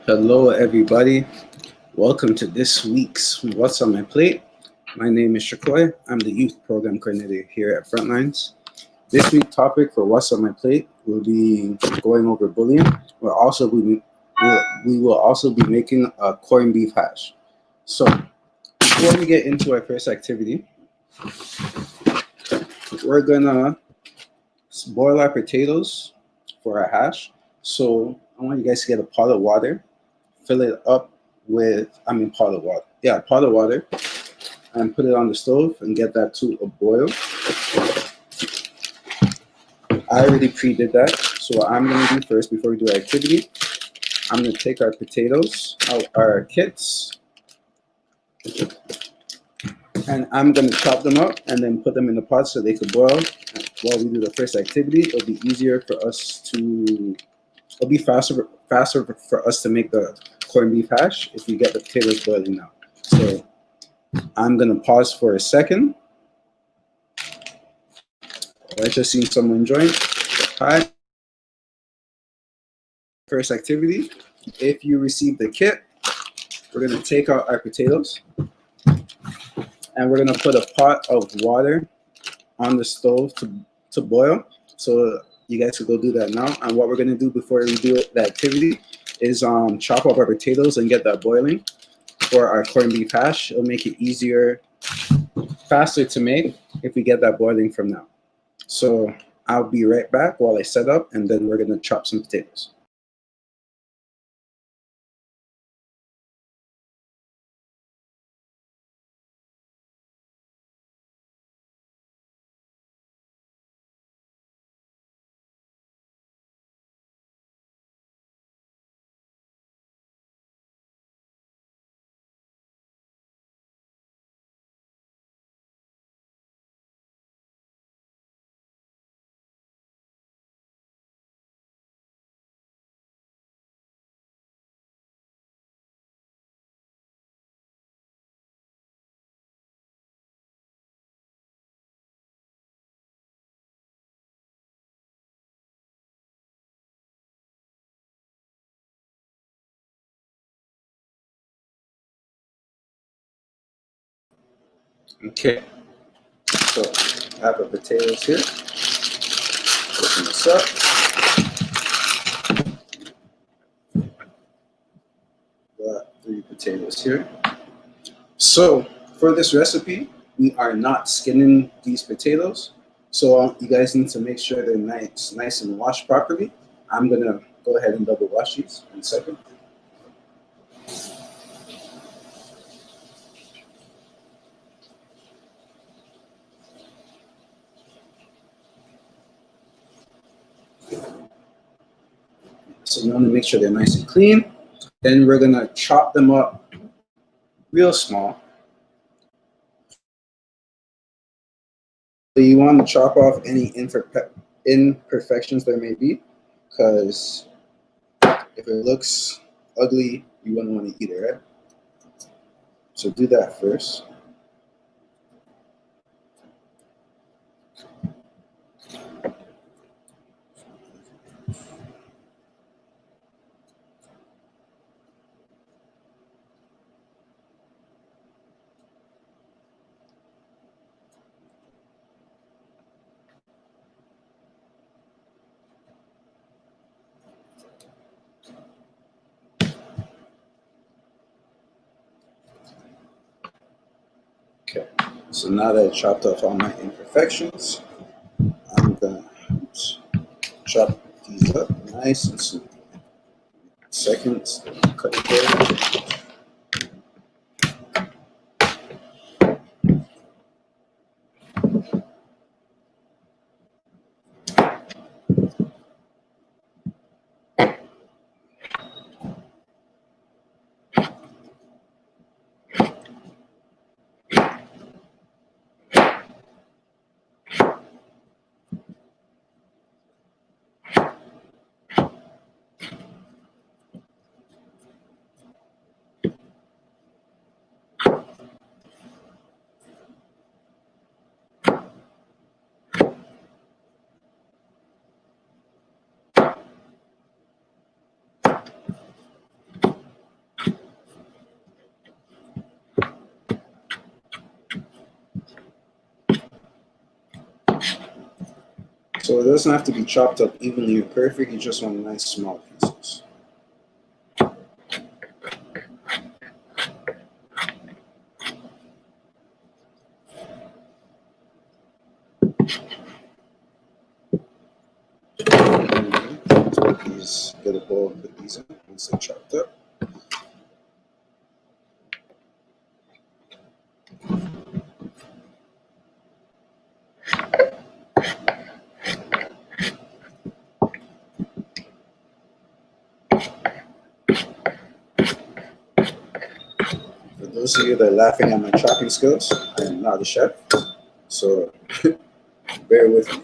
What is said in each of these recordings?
Hello, everybody. Welcome to this week's What's on My Plate. My name is Shakoy. I'm the Youth Program Coordinator here at Frontlines. This week's topic for What's on My Plate will be going over bullying. We will also be making a corned beef hash. So, before we get into our first activity, we're gonna boil our potatoes for our hash. So, I want you guys to get a pot of water, fill it up pot of water. Yeah, pot of water, and put it on the stove and get that to a boil. I already pre-did that. So what I'm gonna do first before we do our activity, I'm gonna take our potatoes out our kits and I'm gonna chop them up and then put them in the pot so they could boil. While we do the first activity, it'll be easier for us to it'll be faster for us to make the corned beef hash if we get the potatoes boiling now. So I'm gonna pause for a second. I just seen someone join. Hi. First activity. If you receive the kit, we're gonna take out our potatoes and we're gonna put a pot of water on the stove to boil. So you guys can go do that now. And what we're gonna do before we do the activity is chop up our potatoes and get that boiling for our corned beef hash. It'll make it easier, faster to make if we get that boiling from now. So I'll be right back while I set up and then we're gonna chop some potatoes. Okay, so I have the potatoes here. Open this up. Got 3 potatoes here. So for this recipe, we are not skinning these potatoes. So you guys need to make sure they're nice and washed properly. I'm gonna go ahead and double wash these in a second. So you want to make sure they're nice and clean. Then we're gonna chop them up real small. So you want to chop off any imperfections there may be, because if it looks ugly, you wouldn't want to eat it, right? So do that first. Okay, so now that I chopped off all my imperfections, I'm gonna chop these up nice and smooth. Seconds, cut it there. So it doesn't have to be chopped up evenly or perfect. You just want nice small pieces. So these, get a bowl and put these in once they're chopped up. For those of you that are laughing at my chopping skills, I am not a chef, so bear with me.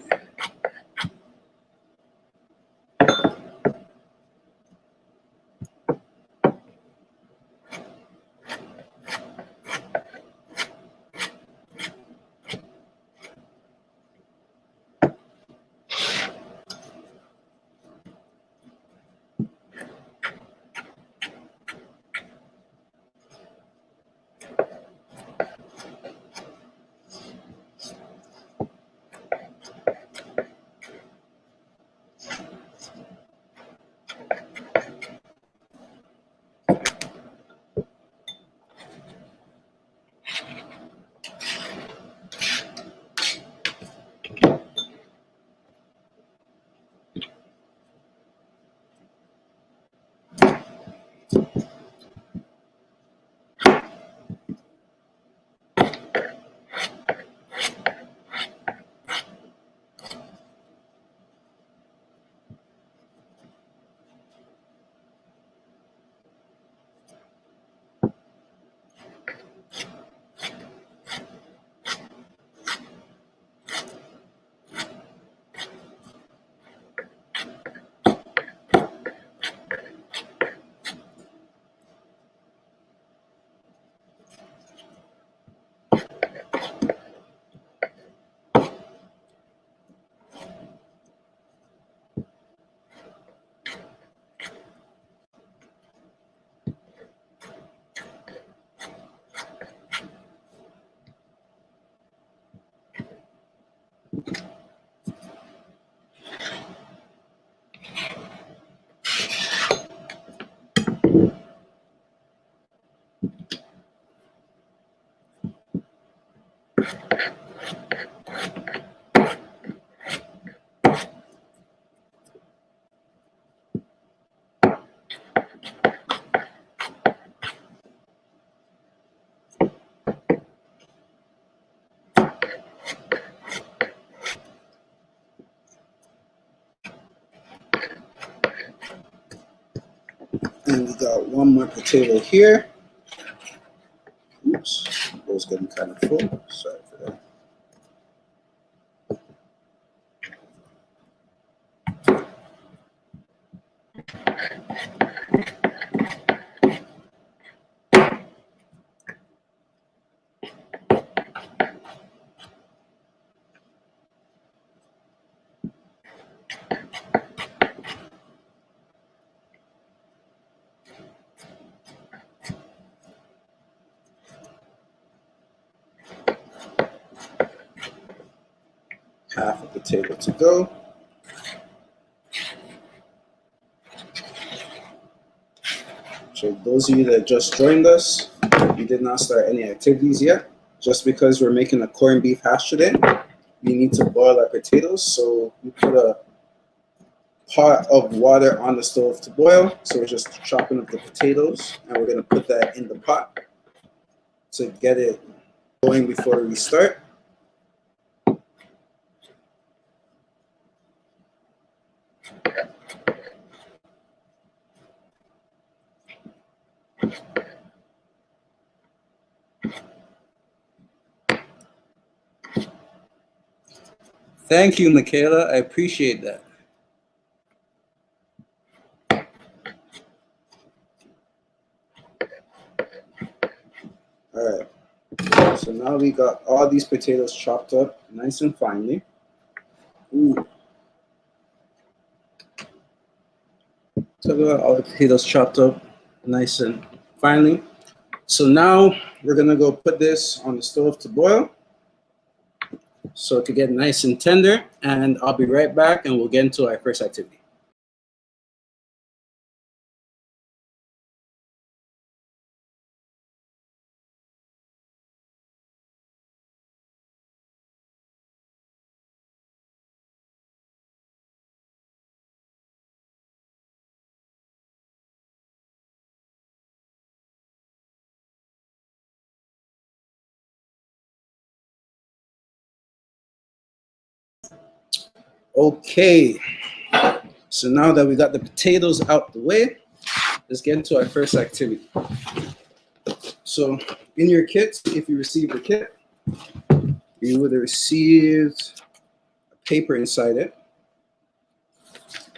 And we got one more potato here. Oops, it was getting kind of full. Sorry for that. Half a potato to go. So those of you that just joined us, we did not start any activities yet. Just because we're making a corned beef hash today, we need to boil our potatoes. So we put a pot of water on the stove to boil. So we're just chopping up the potatoes and we're gonna put that in the pot to get it going before we start. Thank you, Michaela. I appreciate that. All right. So now we got all these potatoes chopped up nice and finely. Ooh. So we got all the potatoes chopped up nice and finely. So now we're gonna go put this on the stove to boil. so it could get nice and tender, and I'll be right back and we'll get into our first activity. Okay, so now that we got the potatoes out the way, let's get into our first activity. So in your kit, if you received the kit, you would have received a paper inside it.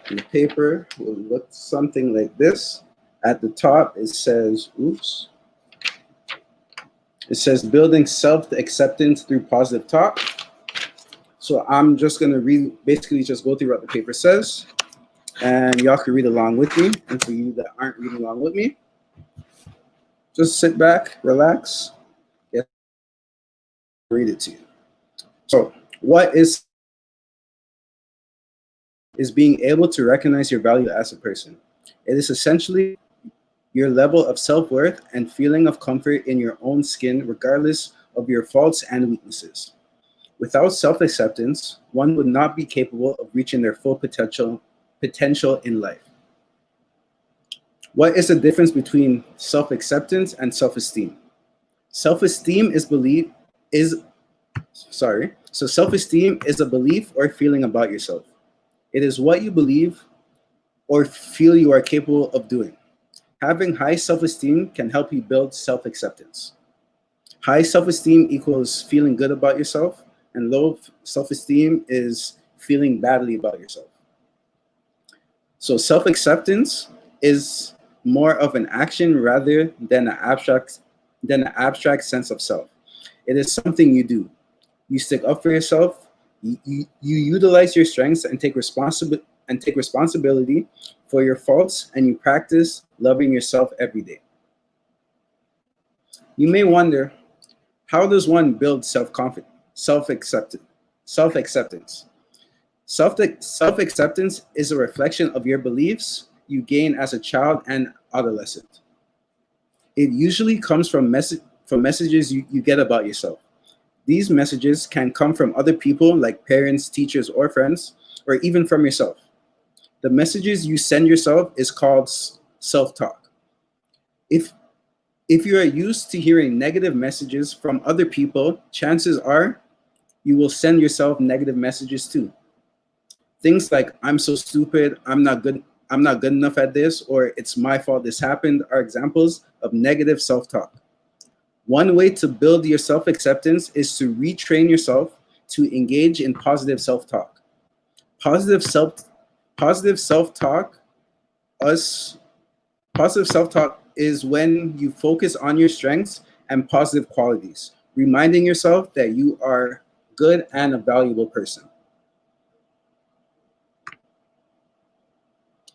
And the paper will look something like this. At the top, it says, oops. It says building self-acceptance through positive talk. So I'm just gonna read, basically just go through what the paper says, and y'all can read along with me. And for you that aren't reading along with me, just sit back, relax, read it to you. So what is being able to recognize your value as a person? It is essentially your level of self-worth and feeling of comfort in your own skin, regardless of your faults and weaknesses. Without self-acceptance, one would not be capable of reaching their full potential in life. What is the difference between self-acceptance and self-esteem? Self-esteem is self-esteem is a belief or feeling about yourself. It is what you believe or feel you are capable of doing. Having high self-esteem can help you build self-acceptance. High self-esteem equals feeling good about yourself, and low self-esteem is feeling badly about yourself. So self-acceptance is more of an action rather than an abstract sense of self. It is something you do. You stick up for yourself. You utilize your strengths and take responsibility for your faults, and you practice loving yourself every day. You may wonder, how does one build self-confidence, self-acceptance? Self-acceptance is a reflection of your beliefs you gain as a child and adolescent. It usually comes from messages you get about yourself. These messages can come from other people like parents, teachers, or friends, or even from yourself. The messages you send yourself is called self-talk. If you are used to hearing negative messages from other people, chances are you will send yourself negative messages too. Things like, I'm so stupid, I'm not good enough at this, or it's my fault this happened are examples of negative self-talk. One way to build your self-acceptance is to retrain yourself to engage in positive self-talk. Positive self-talk is when you focus on your strengths and positive qualities, reminding yourself that you are good and a valuable person.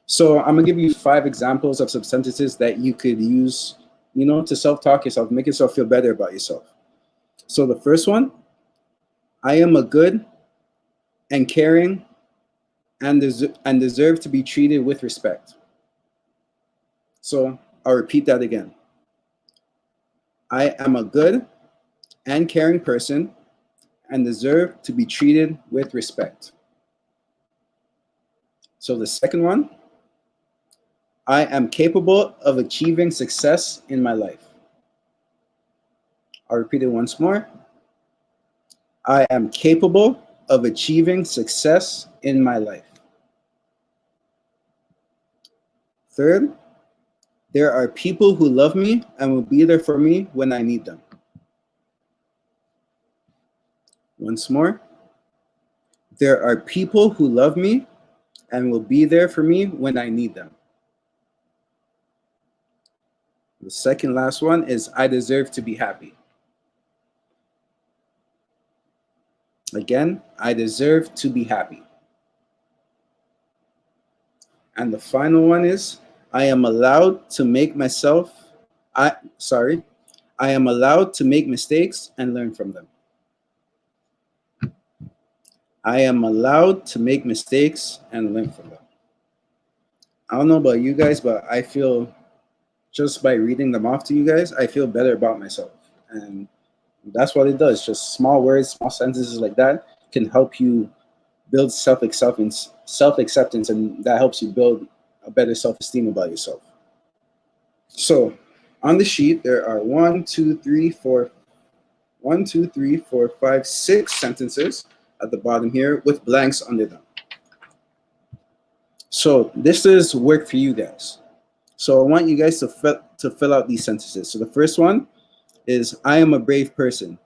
So I'm gonna give you 5 examples of some sentences that you could use, to self-talk yourself, make yourself feel better about yourself. So the first one, I am a good and caring and deserve to be treated with respect. So I'll repeat that again. I am a good and caring person and deserve to be treated with respect. So the second one, I am capable of achieving success in my life. I'll repeat it once more. I am capable of achieving success in my life. Third, there are people who love me and will be there for me when I need them. Once more, there are people who love me and will be there for me when I need them. The second last one is I deserve to be happy. Again, I deserve to be happy. And the final one is I am allowed to make I am allowed to make mistakes and learn from them. I am allowed to make mistakes and learn from them. I don't know about you guys, but I feel just by reading them off to you guys, I feel better about myself. And that's what it does. Just small words, small sentences like that can help you build self-acceptance, and that helps you build a better self-esteem about yourself. So on the sheet, there are 6 sentences at the bottom here with blanks under them. So this is work for you guys. So I want you guys to fill out these sentences. So the first one is, I am a brave person.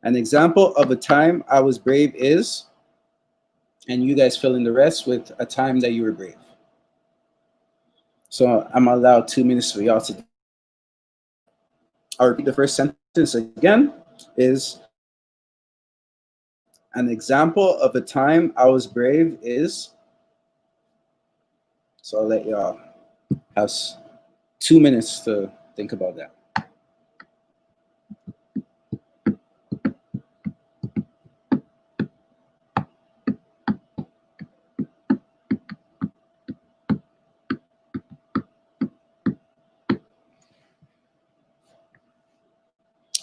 An example of a time I was brave is, and you guys fill in the rest with a time that you were brave. So I'm allowed 2 minutes for y'all to. I'll repeat the first sentence again, is, an example of a time I was brave is. So I'll let y'all have 2 minutes to think about that.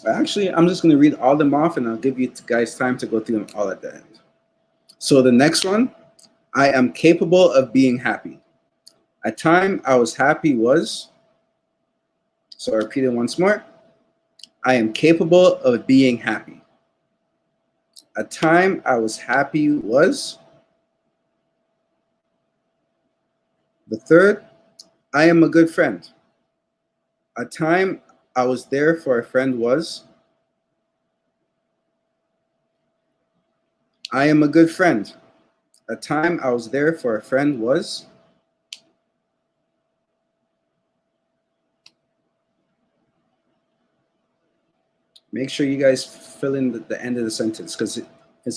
Actually, I'm just going to read all them off, and I'll give you guys time to go through them all at the end. So the next one, I am capable of being happy. A time I was happy was. So I'll repeat it once more. I am capable of being happy. A time I was happy was. The third, I am a good friend. A time I was there for a friend was. I am a good friend. A time I was there for a friend was. Make sure you guys fill in the end of the sentence, because it's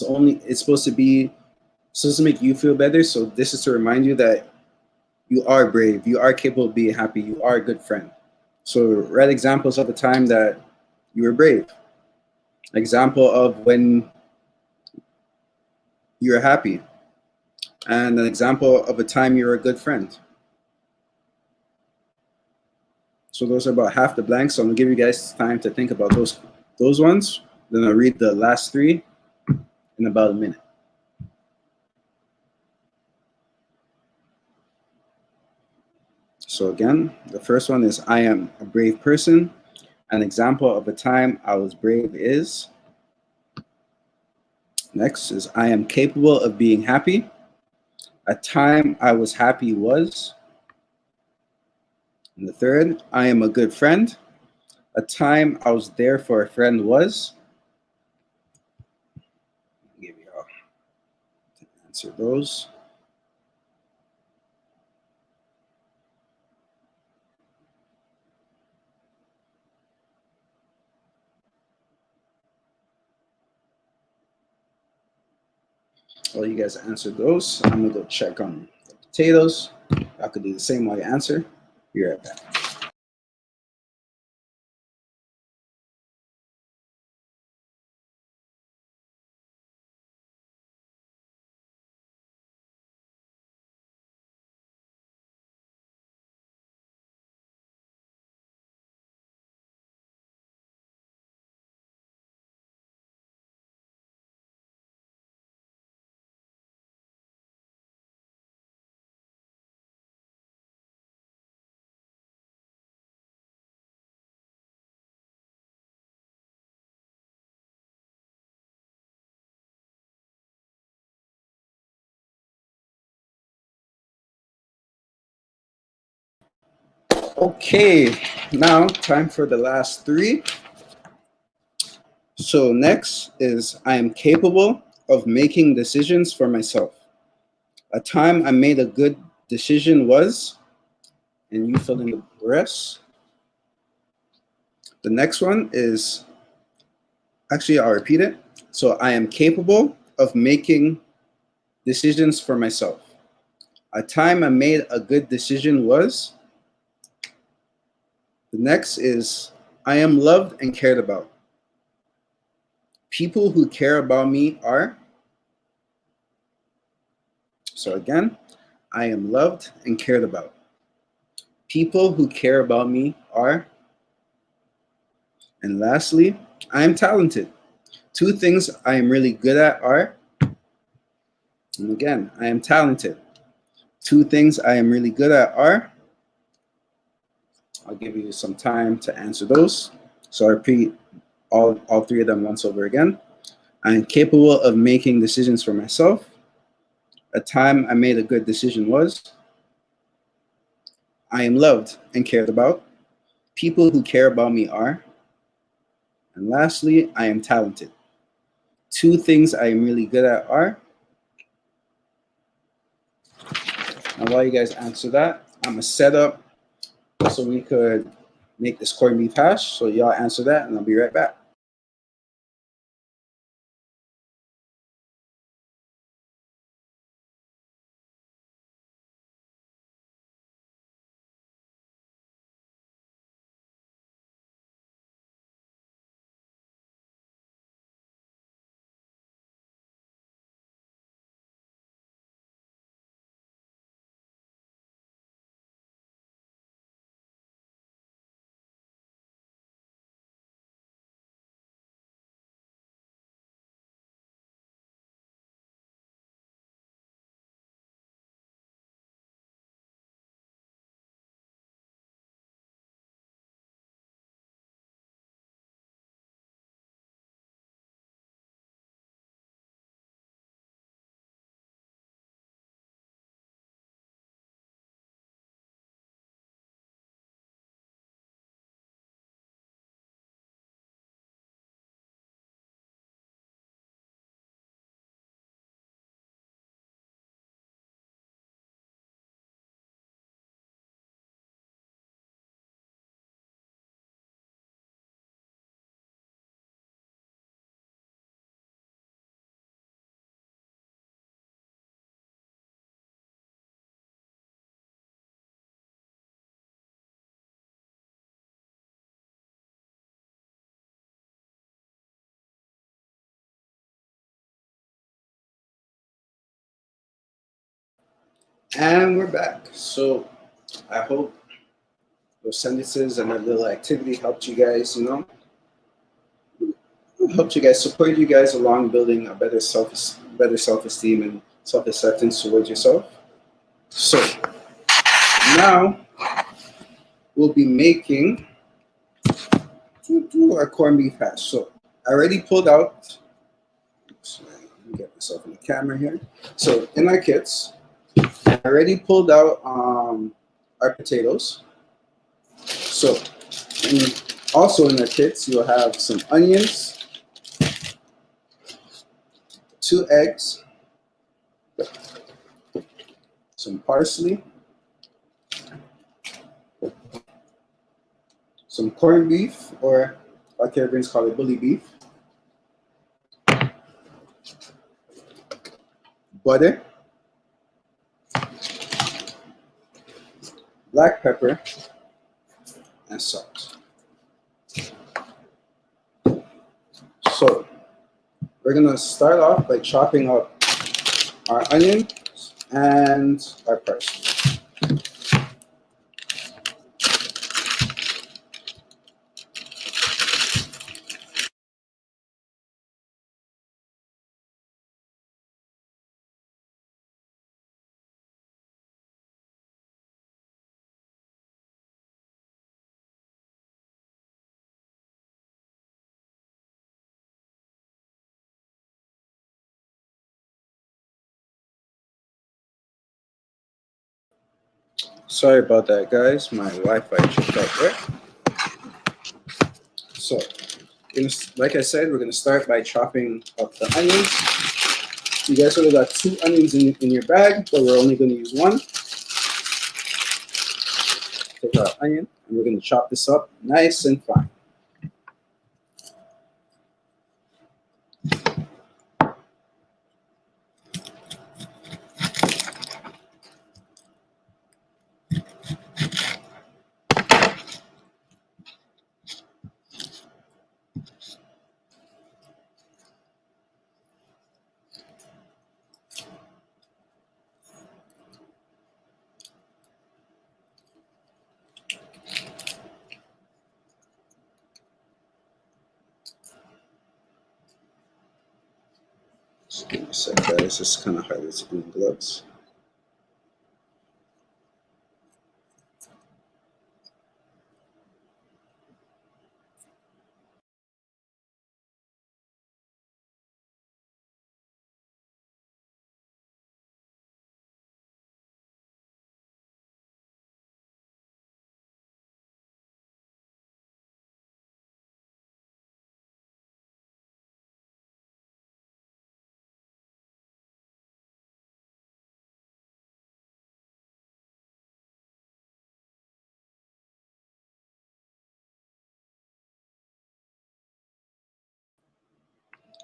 supposed to make you feel better. So this is to remind you that you are brave, you are capable of being happy, you are a good friend. So write examples of the time that you were brave. Example of when you're happy, and an example of a time you're a good friend. So those are about half the blanks. So I'm gonna give you guys time to think about those ones. Then I'll read the last 3 in about a minute. So again, the first one is, I am a brave person. An example of a time I was brave is. Next is, I am capable of being happy. A time I was happy was. And the third, I am a good friend. A time I was there for a friend was. I'll give you all to answer those. Well, you guys answered those. I'm gonna go check on the potatoes. I could do the same while you answer. Be right back. Okay, now time for the last 3. So next is, I am capable of making decisions for myself. A time I made a good decision was, and you fill in the rest. The next one is, actually I'll repeat it. So I am capable of making decisions for myself. A time I made a good decision was. The next is, I am loved and cared about. People who care about me are. So again, I am loved and cared about. People who care about me are, and lastly, I am talented. Two things I am really good at are, and again, I am talented. Two things I am really good at are, I'll give you some time to answer those. So I repeat all three of them once over again. I am capable of making decisions for myself. A time I made a good decision was, I am loved and cared about. People who care about me are, and lastly, I am talented. Two things I am really good at are, and while you guys answer that, I'm gonna set up so we could make this corned beef hash. So y'all answer that and I'll be right back. And we're back. So I hope those sentences and that little activity helped you guys, helped you guys, support you guys along building a better self-esteem and self-acceptance towards yourself. So now we'll be making our corned beef hash. So I already pulled out, oops, let me get myself in the camera here. So in our kits, I already pulled out our potatoes. So also in our kits, you'll have some onions, 2 eggs, some parsley, some corned beef, or our Caribbeans call it bully beef, butter, black pepper, and salt. So we're gonna start off by chopping up our onions and our parsley. Sorry about that, guys. My Wi-Fi tripped out there. So, like I said, we're gonna start by chopping up the onions. You guys only got 2 onions in your bag, but we're only gonna use 1. Take our onion, and we're gonna chop this up nice and fine. Just give me a sec, guys. It's kind of hard to do in gloves.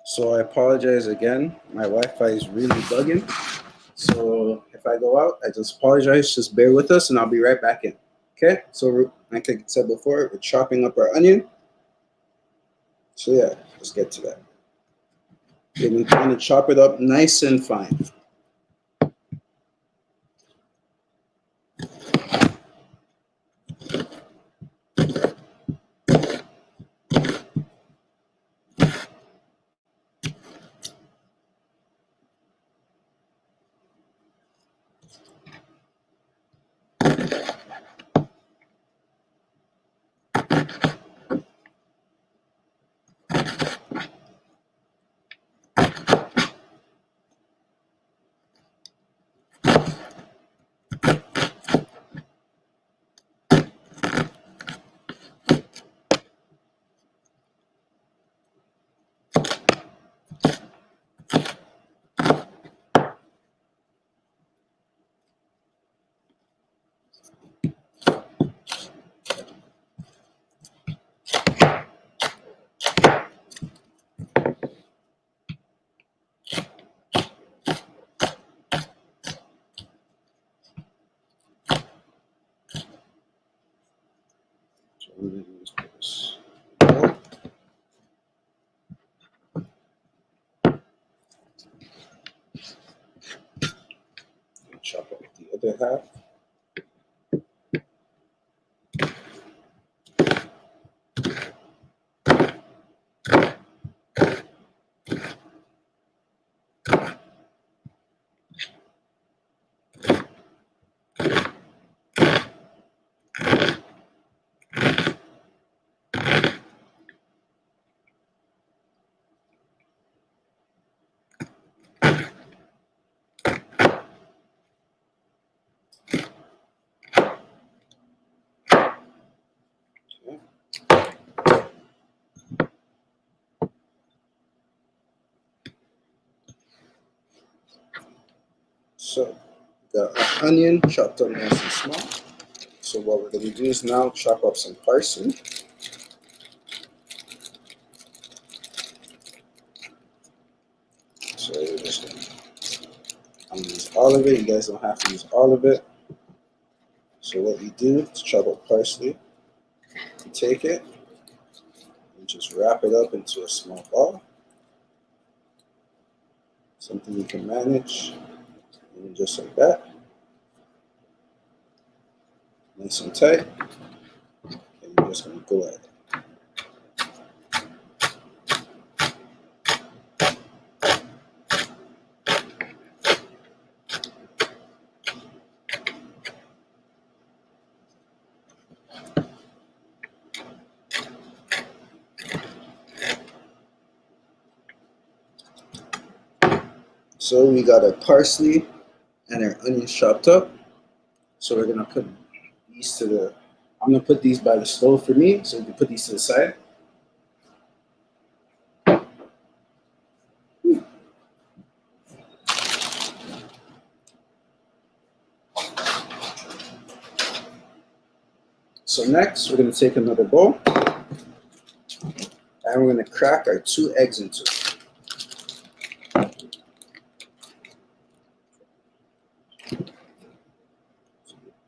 So I apologize again. My Wi-Fi is really bugging. So if I go out, I just apologize. Just bear with us, and I'll be right back in. Okay? So like I said before, we're chopping up our onion. So yeah, let's get to that. We're going to chop it up nice and fine. So I'm going to use this. Chop up the other half. So, got our onion chopped up nice and small. So what we're going to do is now chop up some parsley. So we're just going to, I'm going to use all of it. You guys don't have to use all of it. So what you do is chop up parsley. You take it and just wrap it up into a small ball. Something you can manage. And just like that. Nice and tight. And you're just going to go at it. So we got our parsley and our onions chopped up. So we're going to put these to the, I'm going to put these by the stove for me, so we can put these to the side. So next, we're going to take another bowl, and we're going to crack our 2 eggs into it.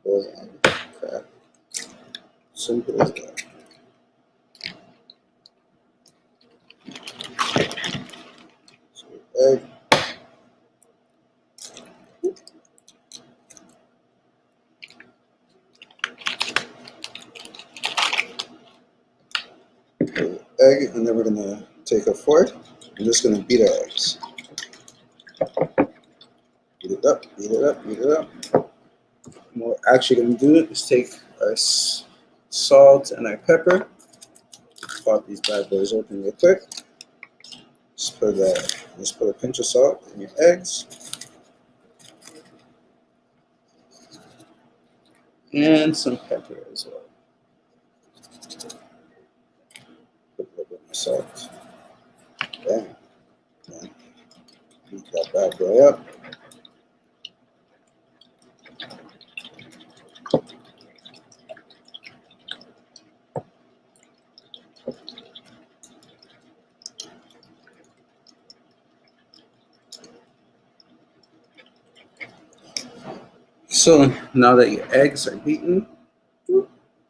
And crack. Simple as that. So egg. Egg, and then we're going to take a fork. I'm just going to beat our eggs. Beat it up, beat it up. And what we're actually going to do is take our salt and our pepper, pop these bad boys open real quick. Just put a pinch of salt in your eggs. And some pepper as well. Put a little bit of salt. Bam. And beat that bad boy up. So now that your eggs are beaten, you're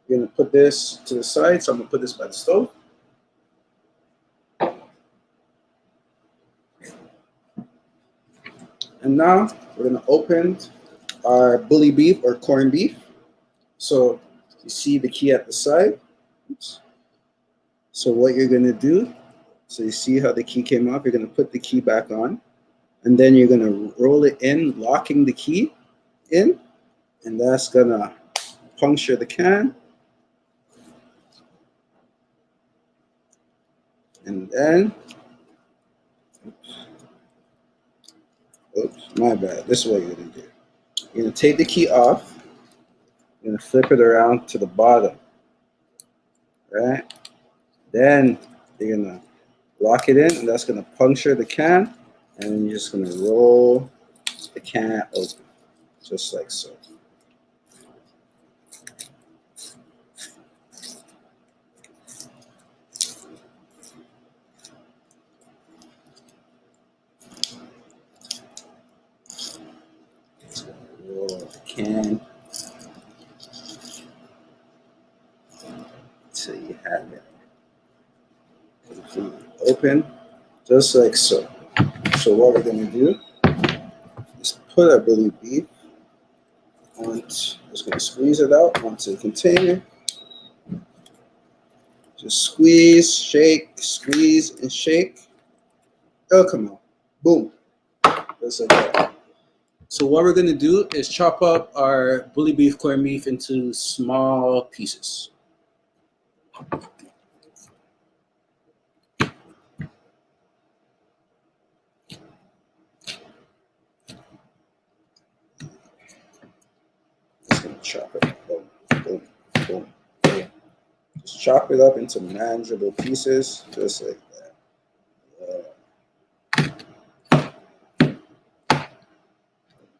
going to put this to the side. So I'm going to put this by the stove. And now we're going to open our bully beef or corned beef. So you see the key at the side. Oops. So what you're going to do, so you see how the key came off, you're going to put the key back on. And then you're going to roll it in, locking the key in. And that's going to puncture the can. And then, oops, my bad. This is what you're going to do. You're going to take the key off. You're going to flip it around to the bottom. Right? Then you're going to lock it in, and that's going to puncture the can. And then you're just going to roll the can open, just like so. Roll the can until you have it completely open, just like so. So what we're going to do is put our bully beef on, just going to squeeze it out onto the container. Just squeeze, shake, squeeze, and shake. It'll come out. Boom. Just like that. So what we're going to do is chop up our bully beef, corned beef into small pieces. Just going to chop it. Boom, boom, boom, boom. Just chop it up into manageable pieces, just like that.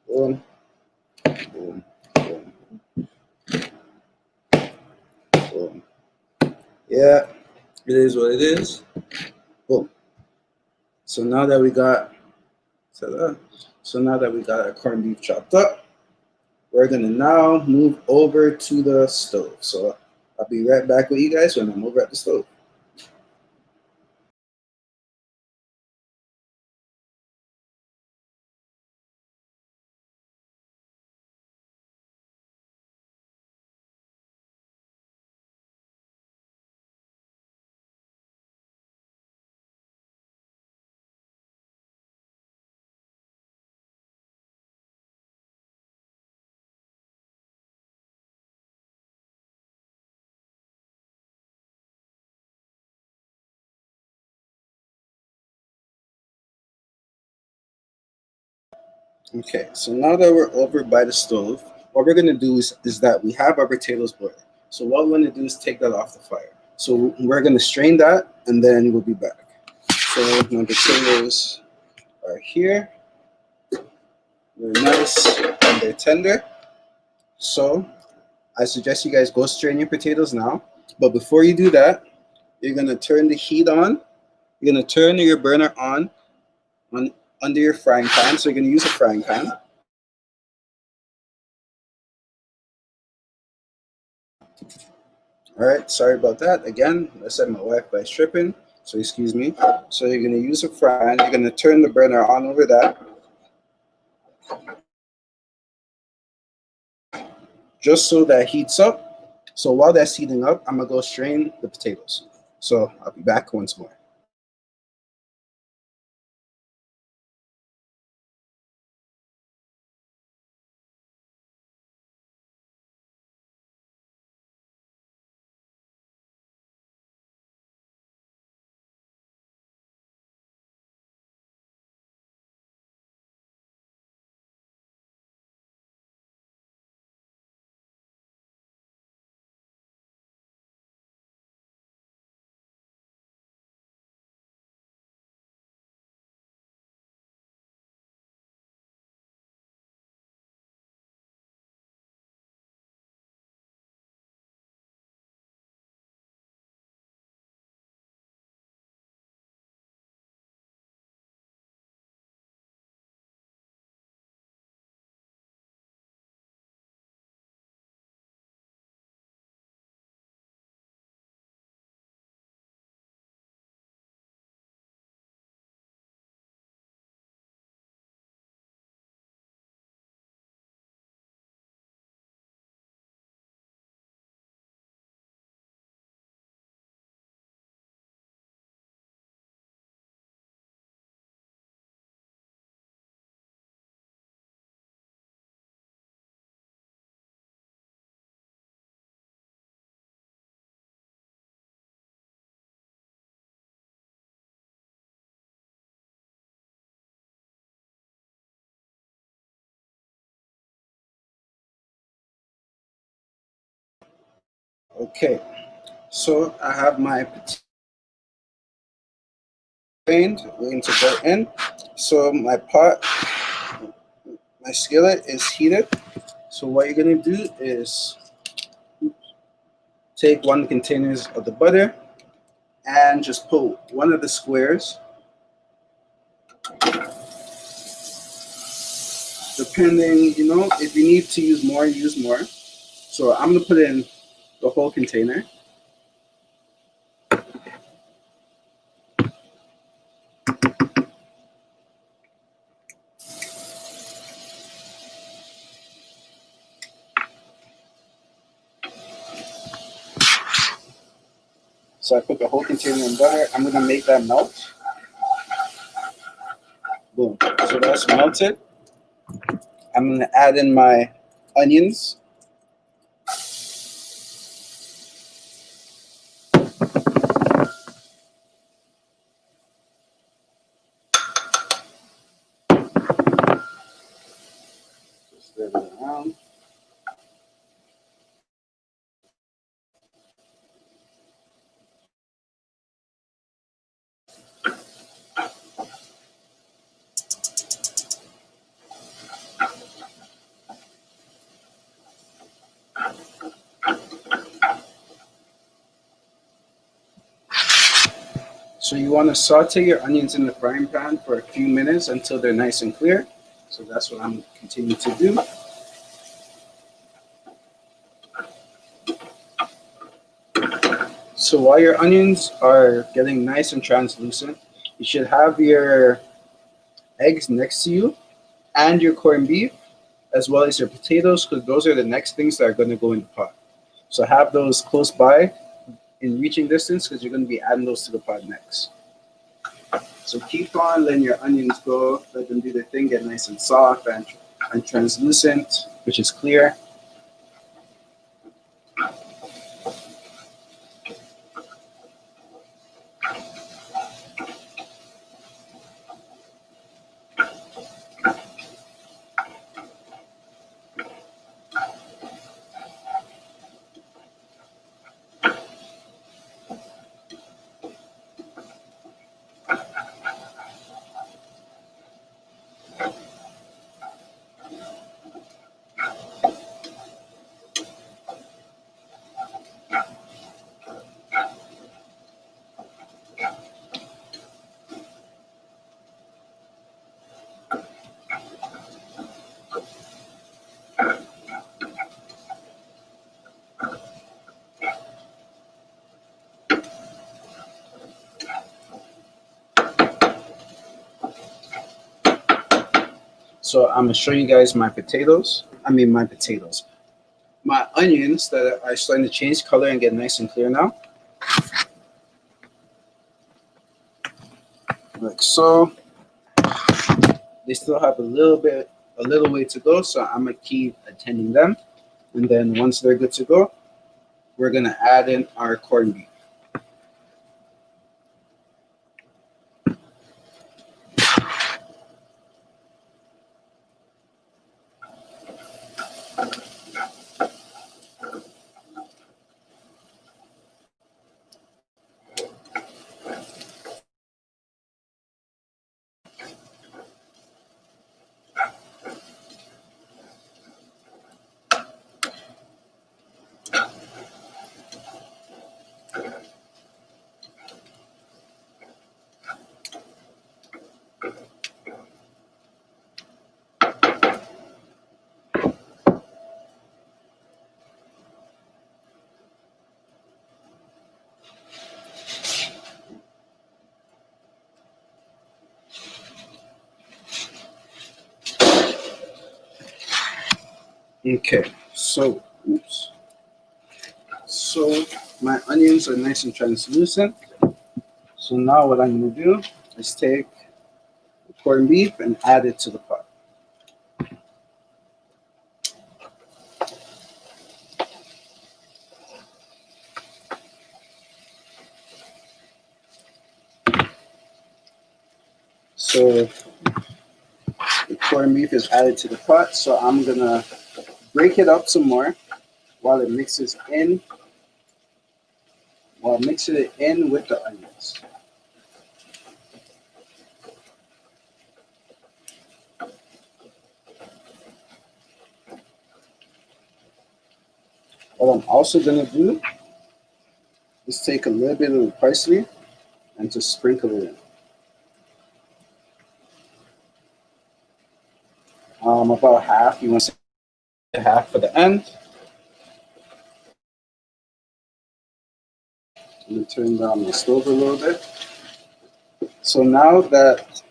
Boom, boom, boom, boom. Yeah, it is what it is. Boom. So now that we got, our corned beef chopped up, we're gonna now move over to the stove. So I'll be right back with you guys when I'm over at the stove. Okay, so now that we're over by the stove, what we're gonna do is that we have our potatoes boiling. So what we're gonna do is take that off the fire. So we're gonna strain that and then we'll be back. So my potatoes are here. They're nice and they're tender. So I suggest you guys go strain your potatoes now. But before you do that, you're gonna turn the heat on. You're gonna turn your burner on under your frying pan. So you're gonna use a frying pan. All right, sorry about that. Again, I said my Wi-Fi is tripping, so excuse me. So you're gonna use a fry pan. You're gonna turn the burner on over that, just so that heats up. So while that's heating up, I'm gonna go strain the potatoes. So I'll be back once more. Okay, so I have my drained, waiting to go in. So my pot, my skillet is heated. So what you're gonna do is take one containers of the butter and just put one of the squares. Depending, if you need to use more, use more. So I'm gonna put in the whole container. So I put the whole container in butter. I'm gonna make that melt. Boom. So that's melted. I'm gonna add in my onions. Stir it around. So you want to saute your onions in the frying pan for a few minutes until they're nice and clear. So that's what I'm continuing to do. So while your onions are getting nice and translucent, you should have your eggs next to you and your corned beef, as well as your potatoes, because those are the next things that are going to go in the pot. So have those close by in reaching distance, because you're going to be adding those to the pot next. So keep on letting your onions go, let them do their thing, get nice and soft and translucent, which is clear. So I'm gonna show you guys my potatoes. My onions that are starting to change color and get nice and clear now. Like so. They still have a little way to go, so I'm gonna keep attending them. And then once they're good to go, we're gonna add in our corned beef. Okay, so So my onions are nice and translucent. So now what I'm gonna do is take the corned beef and add it to the pot. So the corned beef is added to the pot. So I'm gonna break it up some more while it mixes in while mixing it in with the onions. What I'm also going to do is take a little bit of the parsley and just sprinkle it in. About half. You want to say half for the end. I'm going to turn down the stove a little bit. So now that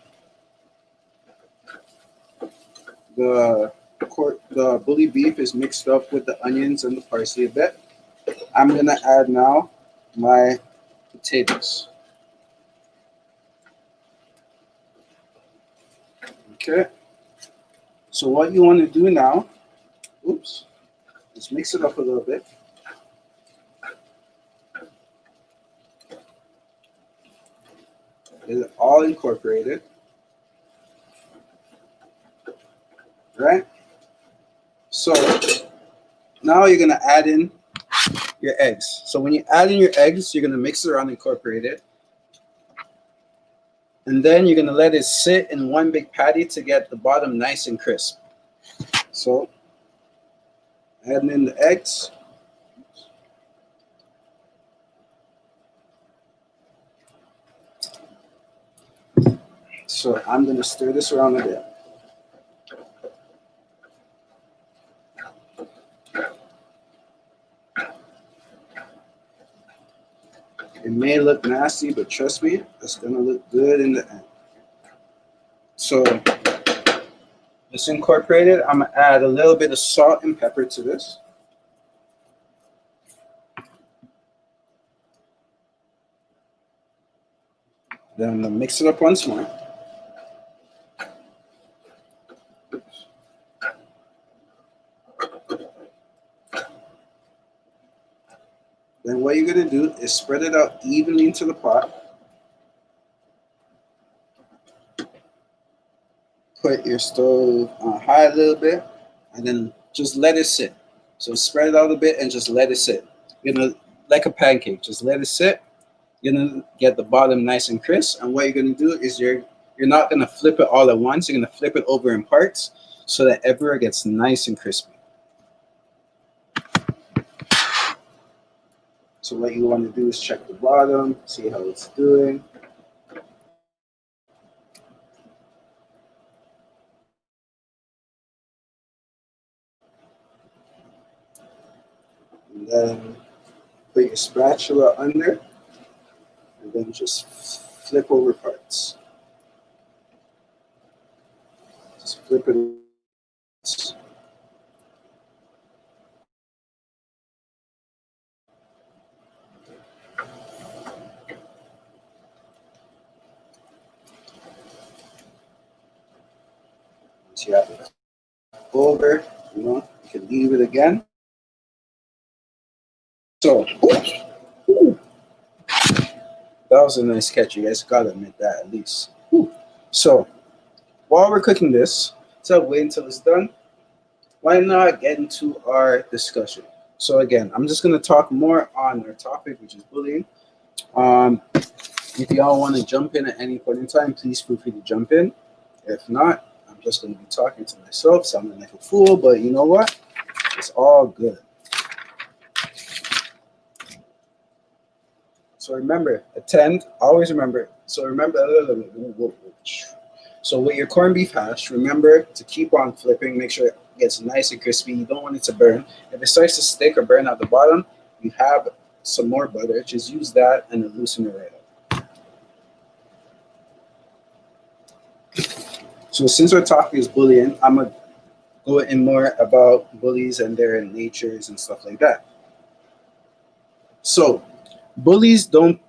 the bully beef is mixed up with the onions and the parsley a bit, I'm going to add now my potatoes. Okay. So what you want to do now, oops, let's mix it up a little bit. Get it all incorporated. Right? So now you're going to add in your eggs. So when you add in your eggs, you're going to mix it around, incorporate it. And then you're going to let it sit in one big patty to get the bottom nice and crisp. So adding in the eggs. So I'm going to stir this around a bit. It may look nasty, but trust me, it's going to look good in the end. So let's incorporate it. I'm going to add a little bit of salt and pepper to this. Then I'm going to mix it up once more. Then what you're going to do is spread it out evenly into the pot. Put your stove on high a little bit, and then just let it sit. So spread it out a bit and just let it sit. Like a pancake, just let it sit. You're gonna get the bottom nice and crisp. And what you're gonna do is you're not gonna flip it all at once. You're gonna flip it over in parts so that everywhere gets nice and crispy. So what you want to do is check the bottom, see how it's doing. And then put your spatula under, and then just flip over parts. Just flip it. Once you have it over, you can leave it again. So, ooh, that was a nice catch. You guys gotta admit that at least. Ooh. So, while we're cooking this, instead of waiting until it's done, why not get into our discussion? So again, I'm just gonna talk more on our topic, which is bullying. If y'all want to jump in at any point in time, please feel free to jump in. If not, I'm just gonna be talking to myself, sounding like a fool. But you know what? It's all good. So remember, attend, always remember. So remember, so with your corned beef hash, remember to keep on flipping, make sure it gets nice and crispy. You don't want it to burn. If it starts to stick or burn at the bottom, you have some more butter. Just use that and loosen it right up. So since our topic is bullying, I'm going to go in more about bullies and their natures and stuff like that. So bullies don't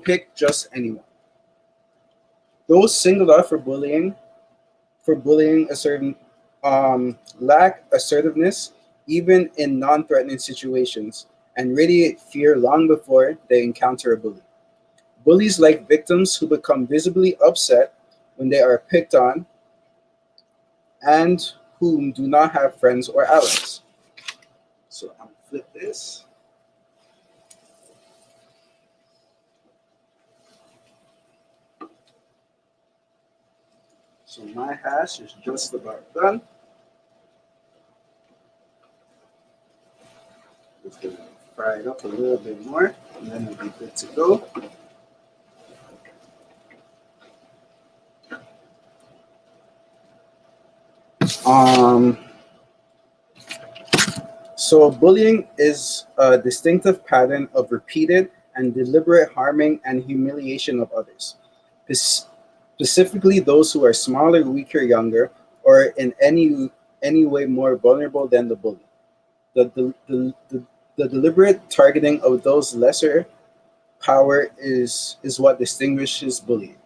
pick just anyone. Those singled out for bullying a certain lack assertiveness, even in non-threatening situations, and radiate fear long before they encounter a bully. Bullies like victims who become visibly upset when they are picked on and whom do not have friends or allies. So I'm gonna flip this. So my hash is just about done. Just gonna fry it up a little bit more, and then it'll be good to go. So bullying is a distinctive pattern of repeated and deliberate harming and humiliation of others, specifically those who are smaller, weaker, younger, or in any way more vulnerable than the bully. The deliberate targeting of those lesser power is what distinguishes bullying.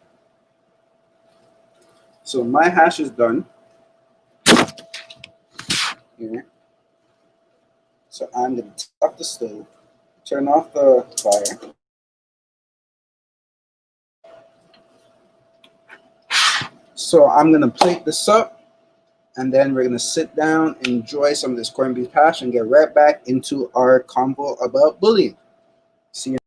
So my hash is done here. So I'm going to top the stove, turn off the fire. So I'm going to plate this up, and then we're going to sit down, enjoy some of this corned beef hash, and get right back into our convo about bullying. See you.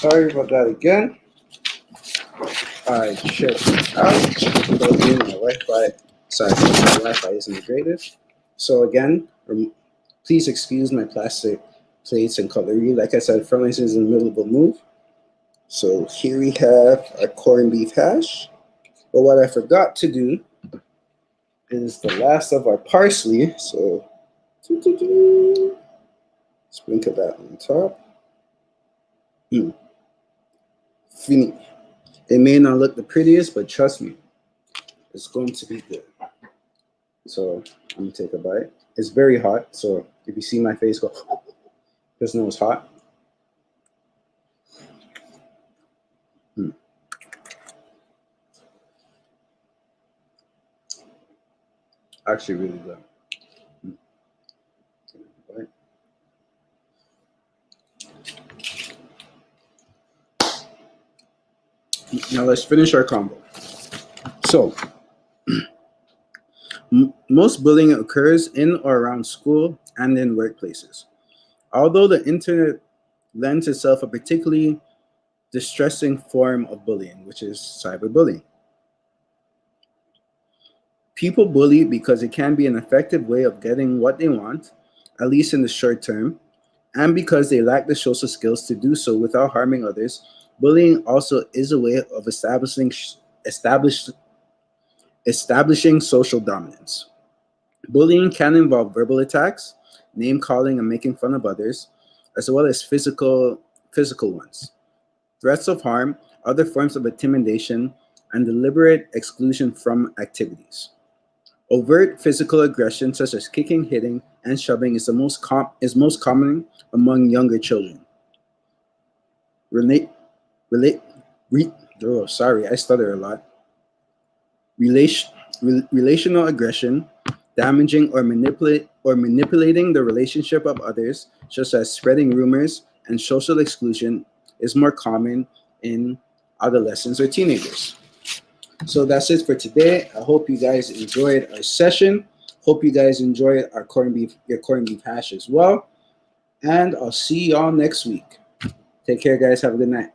Sorry about that again. I checked out without being my Wi-Fi. Sorry, my Wi-Fi isn't the greatest. So again, please excuse my plastic plates and cutlery. Like I said, Frontline is in the middle of a move. So here we have our corned beef hash. But what I forgot to do is the last of our parsley. So sprinkle that on top. Fini. It may not look the prettiest, but trust me, it's going to be good. So I'm gonna take a bite. It's very hot, so if you see my face go, just know it's hot. Actually, really good. Now let's finish our combo. So most bullying occurs in or around school and in workplaces. Although the internet lends itself a particularly distressing form of bullying, which is cyberbullying. People bully because it can be an effective way of getting what they want, at least in the short term, and because they lack the social skills to do so without harming others. Bullying also is a way of establishing social dominance. Bullying can involve verbal attacks, name calling, and making fun of others, as well as physical ones. Threats of harm, other forms of intimidation, and deliberate exclusion from activities. Overt physical aggression, such as kicking, hitting, and shoving, is most common among younger children. relate, oh, sorry, I stutter a lot. Relational aggression, damaging or manipulating the relationship of others, such as spreading rumors and social exclusion, is more common in adolescents or teenagers. So that's it for today. I hope you guys enjoyed our session. Hope you guys enjoyed our your corned beef hash as well. And I'll see y'all next week. Take care, guys. Have a good night.